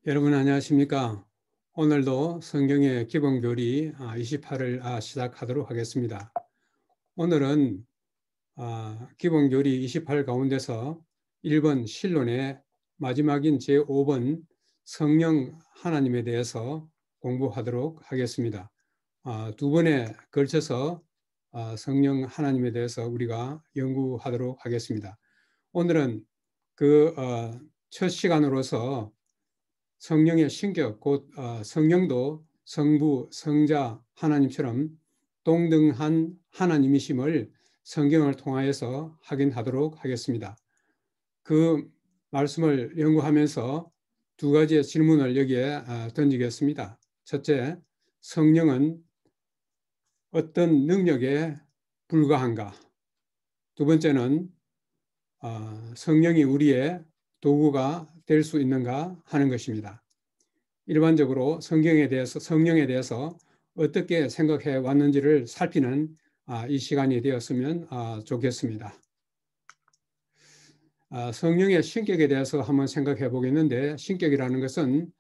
여러분 안녕하십니까? 오늘도 성경의 기본교리 28을 시작하도록 하겠습니다. 오늘은 기본교리 28 가운데서 1번 신론의 마지막인 제5번 성령 하나님에 대해서 공부하도록 하겠습니다. 두 번에 걸쳐서 성령 하나님에 대해서 우리가 연구하도록 하겠습니다. 오늘은 그 첫 시간으로서 성령의 신격, 곧 성령도 성부, 성자 하나님처럼 동등한 하나님이심을 성경을 통하여서 확인하도록 하겠습니다. 그 말씀을 연구하면서 두 가지의 질문을 여기에 던지겠습니다. 첫째, 성령은 어떤 능력에 불과한가? 두 번째는 성령이 우리의 도구가 될 수 있는가 하는 것입니다. 일반적으로 성령에 대해서 어떻게 생각해 왔는지를 살피는 이 시간이 되었으면 좋겠습니다. 성령의 신격에 대해서 한번 생각해 보겠는데, 신격이라는 것은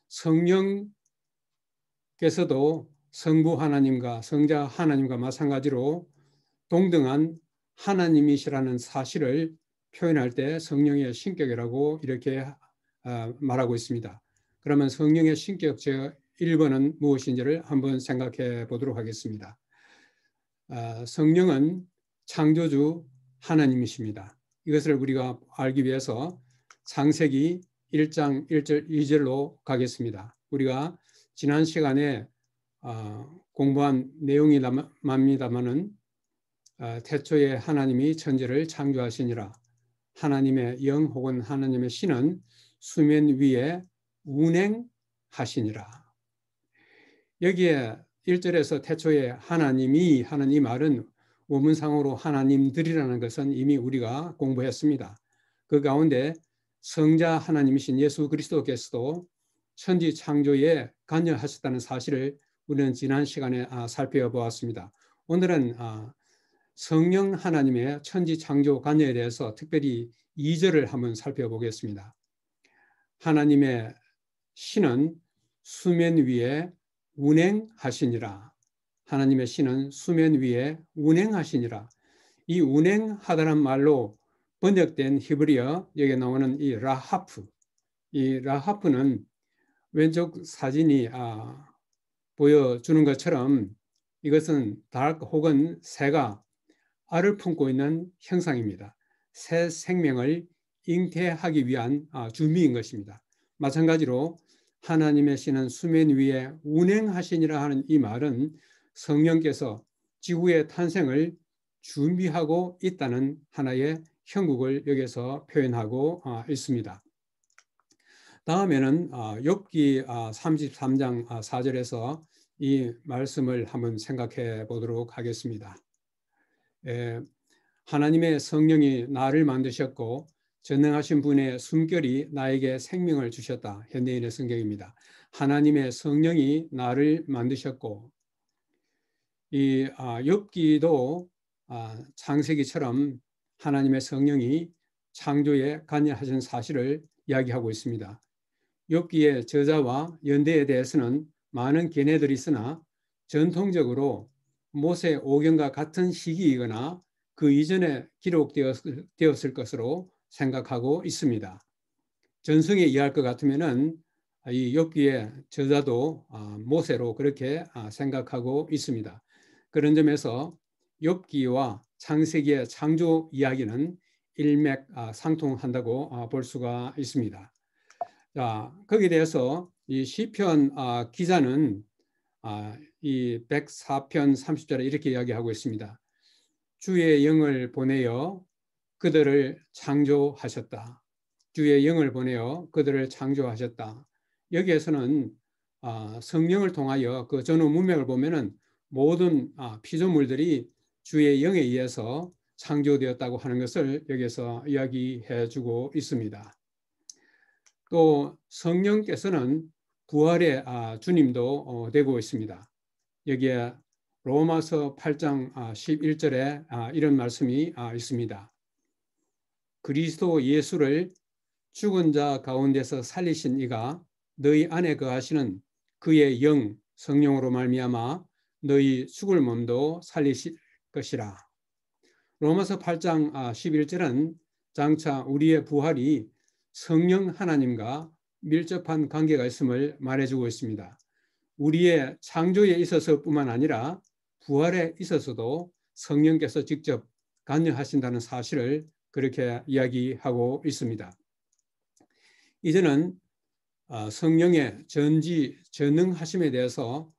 성령께서도 성부 하나님과 성자 하나님과 마찬가지로 동등한 하나님이시라는 사실을 표현할 때 성령의 신격이라고 이렇게 말하고 있습니다. 그러면 성령의 신격 제1번은 무엇인지를 한번 생각해 보도록 하겠습니다. 성령은 창조주 하나님이십니다. 이것을 우리가 알기 위해서 창세기 1장 1절 2절로 가겠습니다. 우리가 지난 시간에 공부한 내용이 납니다마는 태초에 하나님이 천지를 창조하시니라. 하나님의 영 혹은 하나님의 신은 수면 위에 운행하시니라. 여기에 1절에서 태초에 하나님이 하는 이 말은 원문상으로 하나님들이라는 것은 이미 우리가 공부했습니다. 그 가운데 성자 하나님이신 예수 그리스도께서도 천지 창조에 관여하셨다는 사실을 우리는 지난 시간에 살펴보았습니다. 오늘은 성령 하나님의 천지 창조 관여에 대해서 특별히 2절을 한번 살펴보겠습니다. 하나님의 신은 수면 위에 운행하시니라. 하나님의 신은 수면 위에 운행하시니라. 이 운행하다는 말로 번역된 히브리어 여기에 나오는 이 라하프. 이 라하프는 왼쪽 사진이 보여주는 것처럼 이것은 닭 혹은 새가 알을 품고 있는 형상입니다. 새 생명을 잉태하기 위한 준비인 것입니다. 마찬가지로 하나님의 신은 수면 위에 운행하시니라 하는 이 말은 성령께서 지구의 탄생을 준비하고 있다는 하나의 형국을 여기서 표현하고 있습니다. 다음에는 욥기 33장 4절에서 이 말씀을 한번 생각해 보도록 하겠습니다. 하나님의 성령이 나를 만드셨고 전능하신 분의 숨결이 나에게 생명을 주셨다. 현대인의 성경입니다. 하나님의 성령이 나를 만드셨고, 이 욥기도 창세기처럼 하나님의 성령이 창조에 관여하신 사실을 이야기하고 있습니다. 욥기의 저자와 연대에 대해서는 많은 견해들이 있으나 전통적으로 모세 오경과 같은 시기이거나 그 이전에 기록되었을 것으로 생각하고 있습니다. 전성에 의할 것 같으면은 이 욥기의 저자도 모세로 그렇게 생각하고 있습니다. 그런 점에서 욥기와 창세기의 창조 이야기는 일맥상통한다고 볼 수가 있습니다. 자, 거기에 대해서 이 시편 기자는 이 104편 30절에 이렇게 이야기하고 있습니다. 주의 영을 보내어 그들을 창조하셨다. 주의 영을 보내어 그들을 창조하셨다. 여기에서는 성령을 통하여 그 전후 문맥을 보면은 모든 피조물들이 주의 영에 의해서 창조되었다고 하는 것을 여기서 이야기해 주고 있습니다. 또 성령께서는 부활의 주님도 되고 있습니다. 여기에 로마서 8장 11절에 이런 말씀이 있습니다. 그리스도 예수를 죽은 자 가운데서 살리신 이가 너희 안에 거하시는 그의 영 성령으로 말미암아 너희 죽을 몸도 살리실 것이라. 로마서 8장 11절은 장차 우리의 부활이 성령 하나님과 밀접한 관계가 있음을 말해주고 있습니다. 우리의 창조에 있어서뿐만 아니라 부활에 있어서도 성령께서 직접 관여하신다는 사실을 그렇게 이야기하고 있습니다. 이제는 성령의 전지전능하심에 대해서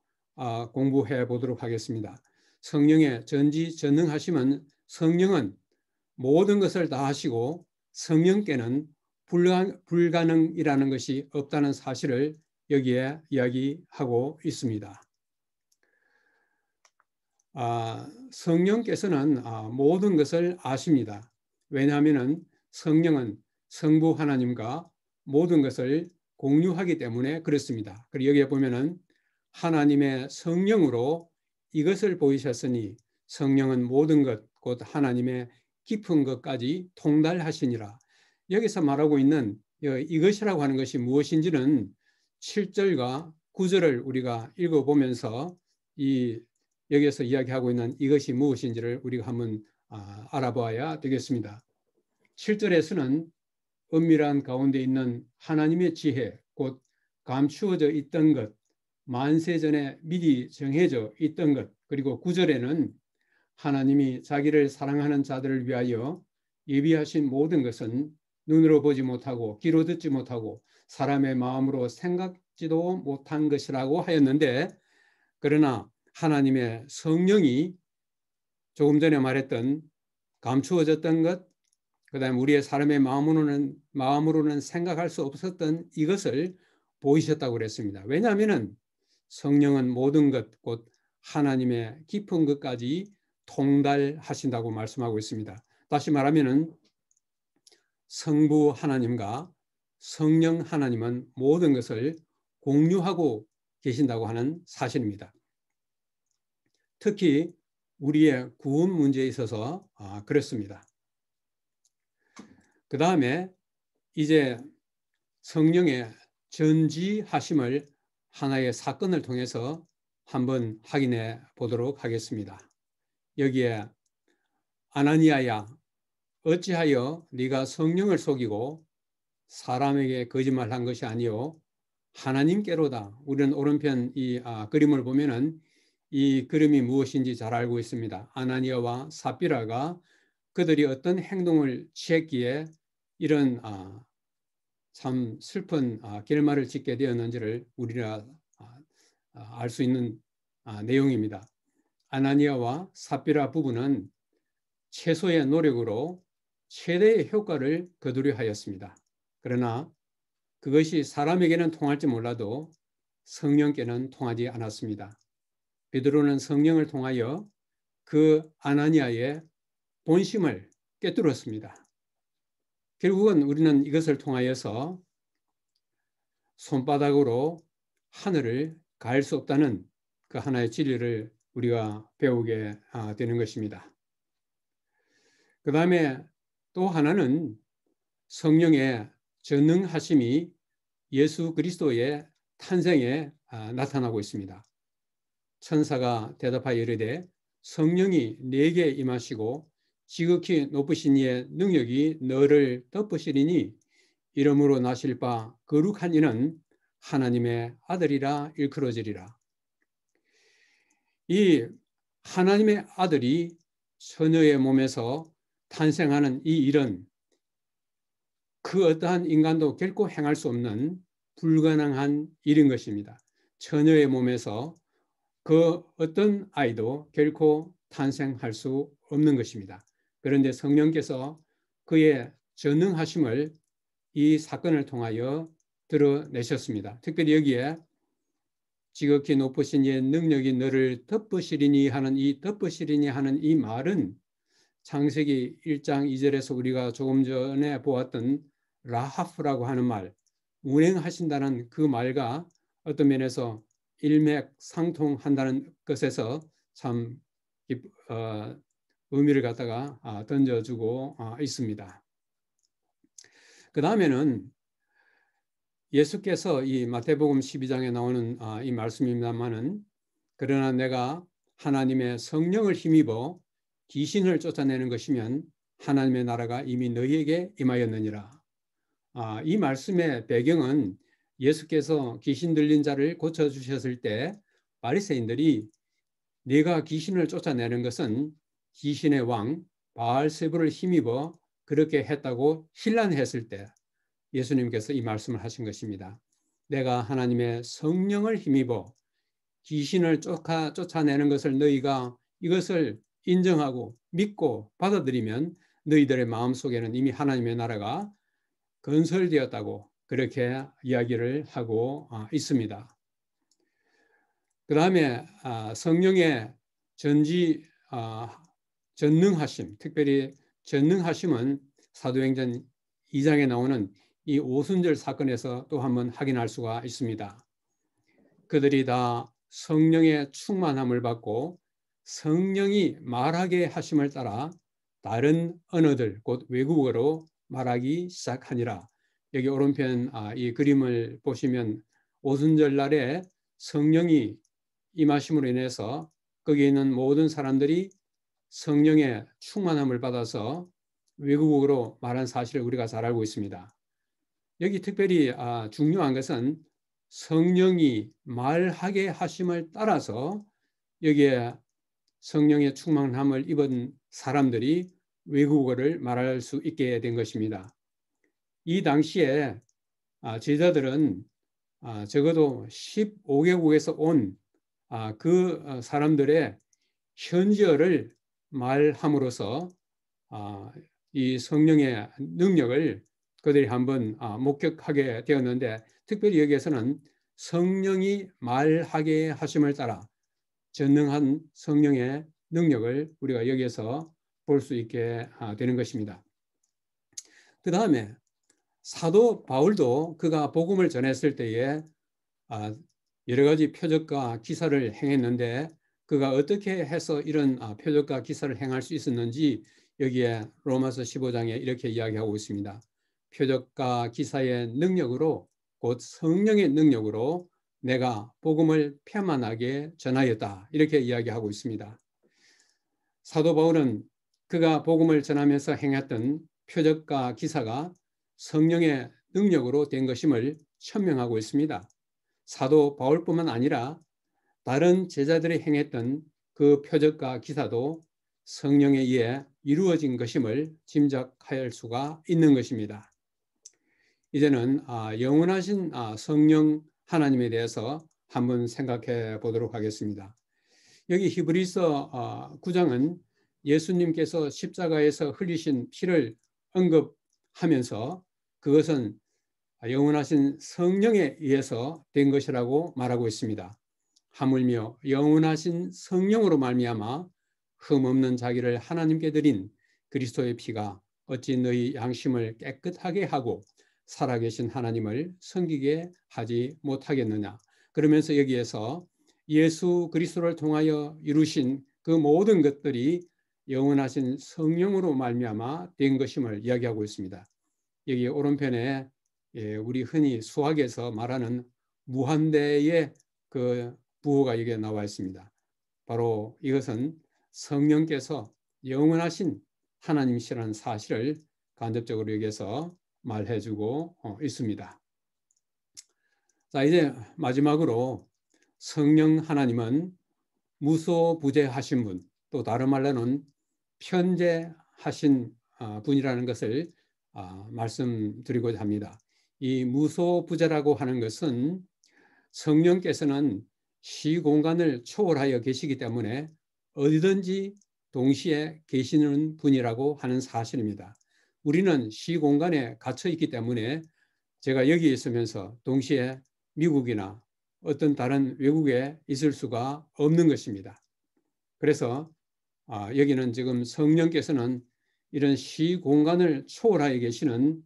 공부해 보도록 하겠습니다. 성령의 전지전능하심은 성령은 모든 것을 다 하시고 성령께는 불가능이라는 것이 없다는 사실을 여기에 이야기하고 있습니다. 성령께서는 모든 것을 아십니다. 왜냐하면 성령은 성부 하나님과 모든 것을 공유하기 때문에 그렇습니다. 그리고 여기에 보면은 하나님의 성령으로 이것을 보이셨으니 성령은 모든 것 곧 하나님의 깊은 것까지 통달하시니라. 여기서 말하고 있는 이것이라고 하는 것이 무엇인지는 7절과 9절을 우리가 읽어보면서 여기에서 이야기하고 있는 이것이 무엇인지를 우리가 한번 알아봐야 되겠습니다. 7절에서는 은밀한 가운데 있는 하나님의 지혜, 곧 감추어져 있던 것, 만세전에 미리 정해져 있던 것, 그리고 9절에는 하나님이 자기를 사랑하는 자들을 위하여 예비하신 모든 것은 눈으로 보지 못하고 귀로 듣지 못하고 사람의 마음으로 생각지도 못한 것이라고 하였는데, 그러나 하나님의 성령이 조금 전에 말했던 감추어졌던 것, 그 다음에 우리의 사람의 마음으로는 생각할 수 없었던 이것을 보이셨다고 그랬습니다. 왜냐하면 성령은 모든 것, 곧 하나님의 깊은 것까지 통달하신다고 말씀하고 있습니다. 다시 말하면 성부 하나님과 성령 하나님은 모든 것을 공유하고 계신다고 하는 사실입니다. 특히 우리의 구원 문제에 있어서 그렇습니다. 그 다음에 이제 성령의 전지하심을 하나의 사건을 통해서 한번 확인해 보도록 하겠습니다. 여기에 아나니아야, 어찌하여 네가 성령을 속이고 사람에게 거짓말한 것이 아니요 하나님께로다. 우리는 오른편 이 그림을 보면은 이 그림이 무엇인지 잘 알고 있습니다. 아나니아와 삽비라가 그들이 어떤 행동을 취했기에 이런 참 슬픈 결말을 짓게 되었는지를 우리가 알 수 있는 내용입니다. 아나니아와 삽비라 부부는 최소의 노력으로 최대의 효과를 거두려 하였습니다. 그러나 그것이 사람에게는 통할지 몰라도 성령께는 통하지 않았습니다. 베드로는 성령을 통하여 그 아나니아의 본심을 꿰뚫었습니다. 결국은 우리는 이것을 통하여서 손바닥으로 하늘을 갈 수 없다는 그 하나의 진리를 우리가 배우게 되는 것입니다. 그 다음에 또 하나는 성령의 전능하심이 예수 그리스도의 탄생에 나타나고 있습니다. 천사가 대답하여 이르되 성령이 내게 임하시고 지극히 높으신 이의 능력이 너를 덮으시리니 이름으로 나실 바 거룩한 이는 하나님의 아들이라 일컬어지리라. 이 하나님의 아들이 처녀의 몸에서 탄생하는 이 일은 그 어떠한 인간도 결코 행할 수 없는 불가능한 일인 것입니다. 처녀의 몸에서 그 어떤 아이도 결코 탄생할 수 없는 것입니다. 그런데 성령께서 그의 전능하심을 이 사건을 통하여 드러내셨습니다. 특별히 여기에 지극히 높으신 이의 능력이 너를 덮으시리니 하는 이 덮으시리니 하는 이 말은 창세기 1장 2절에서 우리가 조금 전에 보았던 라하프라고 하는 말, 운행하신다는 그 말과 어떤 면에서 일맥상통한다는 것에서 참 의미를 갖다가 던져주고 있습니다. 그 다음에는 예수께서 이 마태복음 12장에 나오는 이 말씀입니다만은 그러나 내가 하나님의 성령을 힘입어 귀신을 쫓아내는 것이면 하나님의 나라가 이미 너희에게 임하였느니라. 이 말씀의 배경은 예수께서 귀신 들린 자를 고쳐주셨을 때 바리새인들이 네가 귀신을 쫓아내는 것은 귀신의 왕 바알세불을 힘입어 그렇게 했다고 신란했을 때 예수님께서 이 말씀을 하신 것입니다. 내가 하나님의 성령을 힘입어 귀신을 쫓아내는 것을 너희가 이것을 인정하고 믿고 받아들이면 너희들의 마음속에는 이미 하나님의 나라가 건설되었다고 그렇게 이야기를 하고 있습니다. 그 다음에 성령의 전능하심, 특별히 전능하심은 사도행전 2장에 나오는 이 오순절 사건에서 또 한번 확인할 수가 있습니다. 그들이 다 성령의 충만함을 받고 성령이 말하게 하심을 따라 다른 언어들 곧 외국어로 말하기 시작하니라. 여기 오른편 이 그림을 보시면 오순절 날에 성령이 임하심으로 인해서 거기에 있는 모든 사람들이 성령의 충만함을 받아서 외국어로 말한 사실을 우리가 잘 알고 있습니다. 여기 특별히 중요한 것은 성령이 말하게 하심을 따라서 여기에 성령의 충만함을 입은 사람들이 외국어를 말할 수 있게 된 것입니다. 이 당시에 제자들은 적어도 15개국에서 온 그 사람들의 현지어를 말함으로써 이 성령의 능력을 그들이 한번 목격하게 되었는데 특별히 여기에서는 성령이 말하게 하심을 따라 전능한 성령의 능력을 우리가 여기에서 볼 수 있게 되는 것입니다. 그 다음에 사도 바울도 그가 복음을 전했을 때에 여러 가지 표적과 기사를 행했는데 그가 어떻게 해서 이런 표적과 기사를 행할 수 있었는지 여기에 로마서 15장에 이렇게 이야기하고 있습니다. 표적과 기사의 능력으로 곧 성령의 능력으로 내가 복음을 편만하게 전하였다. 이렇게 이야기하고 있습니다. 사도 바울은 그가 복음을 전하면서 행했던 표적과 기사가 성령의 능력으로 된 것임을 천명하고 있습니다. 사도 바울뿐만 아니라 다른 제자들이 행했던 그 표적과 기사도 성령에 의해 이루어진 것임을 짐작할 수가 있는 것입니다. 이제는 영원하신 성령 하나님에 대해서 한번 생각해 보도록 하겠습니다. 여기 히브리서 9장은 예수님께서 십자가에서 흘리신 피를 언급하면서 그것은 영원하신 성령에 의해서 된 것이라고 말하고 있습니다. 하물며 영원하신 성령으로 말미암아 흠없는 자기를 하나님께 드린 그리스도의 피가 어찌 너희 양심을 깨끗하게 하고 살아계신 하나님을 섬기게 하지 못하겠느냐. 그러면서 여기에서 예수 그리스도를 통하여 이루신 그 모든 것들이 영원하신 성령으로 말미암아 된 것임을 이야기하고 있습니다. 여기 오른편에 우리 흔히 수학에서 말하는 무한대의 그 부호가 여기에 나와 있습니다. 바로 이것은 성령께서 영원하신 하나님이시라는 사실을 간접적으로 여기에서 말해주고 있습니다. 자, 이제 마지막으로 성령 하나님은 무소부재하신 분, 또 다른 말로는 편재하신 분이라는 것을 말씀드리고자 합니다. 이 무소부재라고 하는 것은 성령께서는 시공간을 초월하여 계시기 때문에 어디든지 동시에 계시는 분이라고 하는 사실입니다. 우리는 시공간에 갇혀 있기 때문에 제가 여기 있으면서 동시에 미국이나 어떤 다른 외국에 있을 수가 없는 것입니다. 그래서 여기는 지금 성령께서는 이런 시공간을 초월하여 계시는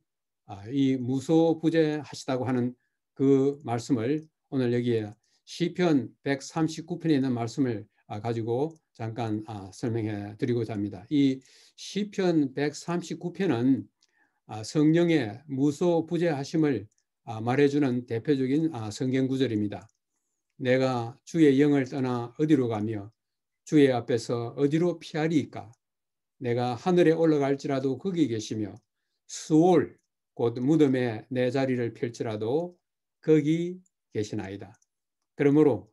이 무소부재하시다고 하는 그 말씀을 오늘 여기에 시편 139편에 있는 말씀을 가지고 잠깐 설명해 드리고자 합니다. 이 시편 139편은 성령의 무소부재하심을 말해주는 대표적인 성경 구절입니다. 내가 주의 영을 떠나 어디로 가며 주의 앞에서 어디로 피하리이까? 내가 하늘에 올라갈지라도 거기 계시며 수올 곧 무덤에 내 자리를 펼지라도 거기 계시나이다. 그러므로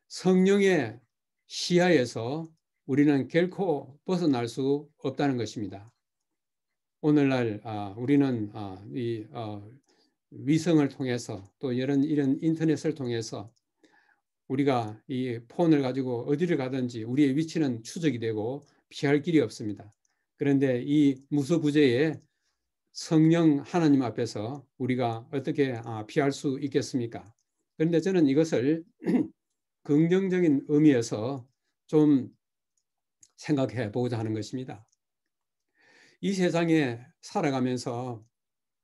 성령의 시야에서 우리는 결코 벗어날 수 없다는 것입니다. 오늘날 우리는 이 위성을 통해서 또 이런 인터넷을 통해서 우리가 이 폰을 가지고 어디를 가든지 우리의 위치는 추적이 되고 피할 길이 없습니다. 그런데 이 무소부재의 성령 하나님 앞에서 우리가 어떻게 피할 수 있겠습니까? 그런데 저는 이것을 긍정적인 의미에서 좀 생각해 보고자 하는 것입니다. 이 세상에 살아가면서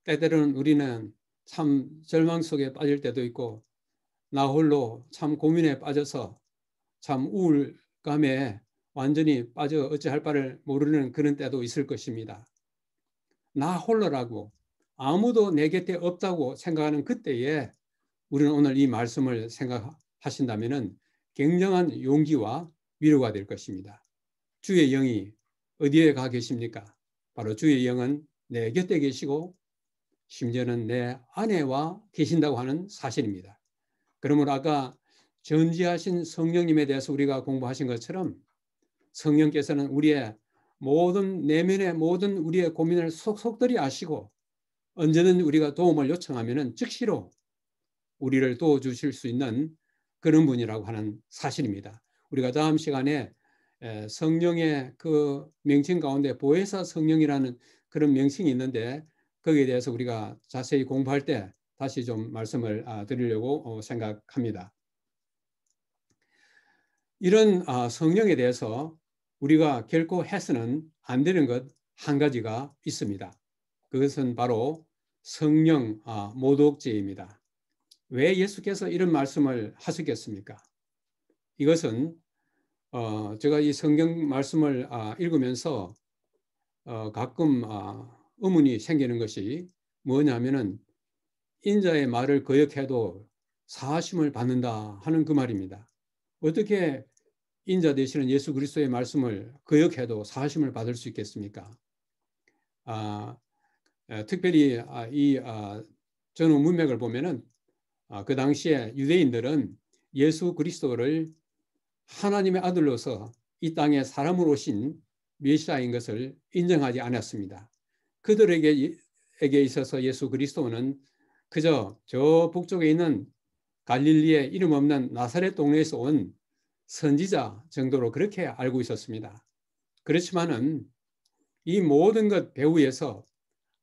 때때로는 우리는 참 절망 속에 빠질 때도 있고 나 홀로 참 고민에 빠져서 참 우울감에 완전히 빠져 어찌할 바를 모르는 그런 때도 있을 것입니다. 나 홀로라고 아무도 내 곁에 없다고 생각하는 그때에 우리는 오늘 이 말씀을 생각하신다면 굉장한 용기와 위로가 될 것입니다. 주의 영이 어디에 가 계십니까? 바로 주의 영은 내 곁에 계시고 심지어는 내 안에와 계신다고 하는 사실입니다. 그러므로 아까 전지하신 성령님에 대해서 우리가 공부하신 것처럼 성령께서는 우리의 모든 내면의 모든 우리의 고민을 속속들이 아시고 언제든 우리가 도움을 요청하면 즉시로 우리를 도와주실 수 있는 그런 분이라고 하는 사실입니다. 우리가 다음 시간에 성령의 그 명칭 가운데 보혜사 성령이라는 그런 명칭이 있는데 거기에 대해서 우리가 자세히 공부할 때 다시 좀 말씀을 드리려고 생각합니다. 이런 성령에 대해서 우리가 결코 해서는 안 되는 것 한 가지가 있습니다. 그것은 바로 성령 모독죄입니다. 왜 예수께서 이런 말씀을 하셨겠습니까? 이것은 제가 이 성경 말씀을 읽으면서 가끔 의문이 생기는 것이 뭐냐면은 인자의 말을 거역해도 사하심을 받는다 하는 그 말입니다. 어떻게 인자 되시는 예수 그리스도의 말씀을 거역해도 사하심을 받을 수 있겠습니까? 특별히 이 전후 문맥을 보면은 그 당시에 유대인들은 예수 그리스도를 하나님의 아들로서 이 땅에 사람으로 오신 메시아인 것을 인정하지 않았습니다. 그들에게 있어서 예수 그리스도는 그저 저 북쪽에 있는 갈릴리의 이름 없는 나사렛 동네에서 온 선지자 정도로 그렇게 알고 있었습니다. 그렇지만은 이 모든 것 배후에서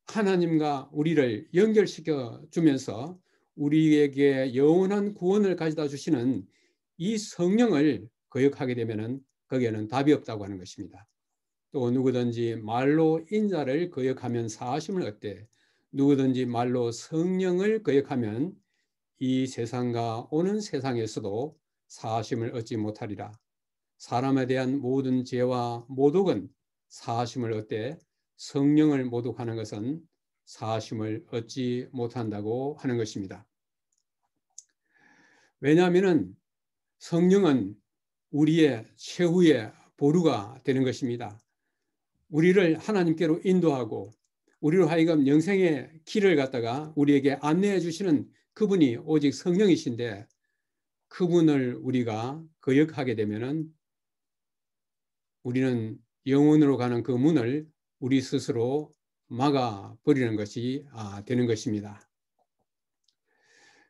하나님과 우리를 연결시켜 주면서 우리에게 영원한 구원을 가져다 주시는 이 성령을 거역하게 되면은 거기에는 답이 없다고 하는 것입니다. 또 누구든지 말로 인자를 거역하면 사하심을 얻되 누구든지 말로 성령을 거역하면 이 세상과 오는 세상에서도 사하심을 얻지 못하리라. 사람에 대한 모든 죄와 모독은 사하심을 얻되 성령을 모독하는 것은 사하심을 얻지 못한다고 하는 것입니다. 왜냐하면 성령은 우리의 최후의 보루가 되는 것입니다. 우리를 하나님께로 인도하고 우리로 하여금 영생의 길을 갖다가 우리에게 안내해 주시는 그분이 오직 성령이신데 그분을 우리가 거역하게 되면은 우리는 영원으로 가는 그 문을 우리 스스로 막아버리는 것이 되는 것입니다.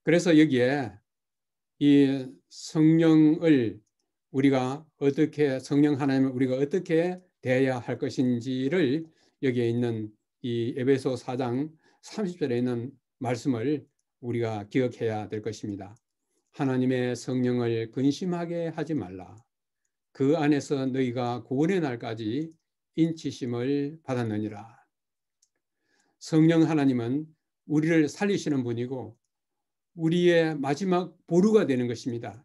그래서 여기에 이 성령을 우리가 어떻게 성령 하나님을 우리가 어떻게 대해야 할 것인지를 여기에 있는 이 에베소 4장 30절에 있는 말씀을 우리가 기억해야 될 것입니다. 하나님의 성령을 근심하게 하지 말라. 그 안에서 너희가 구원의 날까지 인치심을 받았느니라. 성령 하나님은 우리를 살리시는 분이고 우리의 마지막 보루가 되는 것입니다.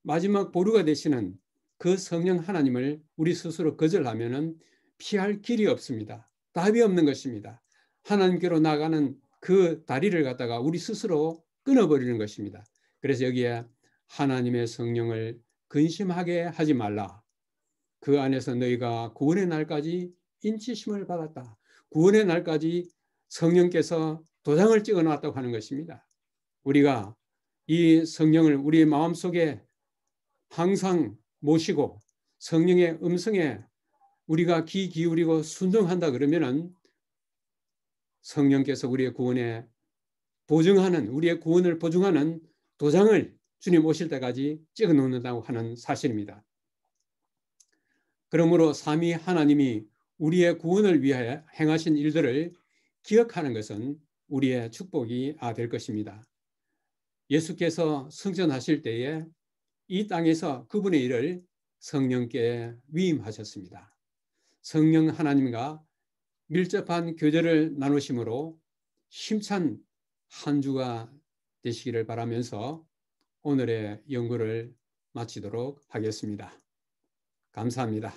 마지막 보루가 되시는 그 성령 하나님을 우리 스스로 거절하면은 피할 길이 없습니다. 답이 없는 것입니다. 하나님께로 나가는 그 다리를 갖다가 우리 스스로 끊어버리는 것입니다. 그래서 여기에 하나님의 성령을 근심하게 하지 말라. 그 안에서 너희가 구원의 날까지 인치심을 받았다. 구원의 날까지 성령께서 도장을 찍어 놨다고 하는 것입니다. 우리가 이 성령을 우리 마음속에 항상 모시고 성령의 음성에 우리가 귀 기울이고 순종한다 그러면은 성령께서 우리의 구원에 보증하는, 우리의 구원을 보증하는 도장을 주님 오실 때까지 찍어 놓는다고 하는 사실입니다. 그러므로 삼위 하나님이 우리의 구원을 위하여 행하신 일들을 기억하는 것은 우리의 축복이 될 것입니다. 예수께서 승천하실 때에 이 땅에서 그분의 일을 성령께 위임하셨습니다. 성령 하나님과 밀접한 교제를 나누심으로 힘찬 한 주가 되시기를 바라면서 오늘의 연구를 마치도록 하겠습니다. 감사합니다.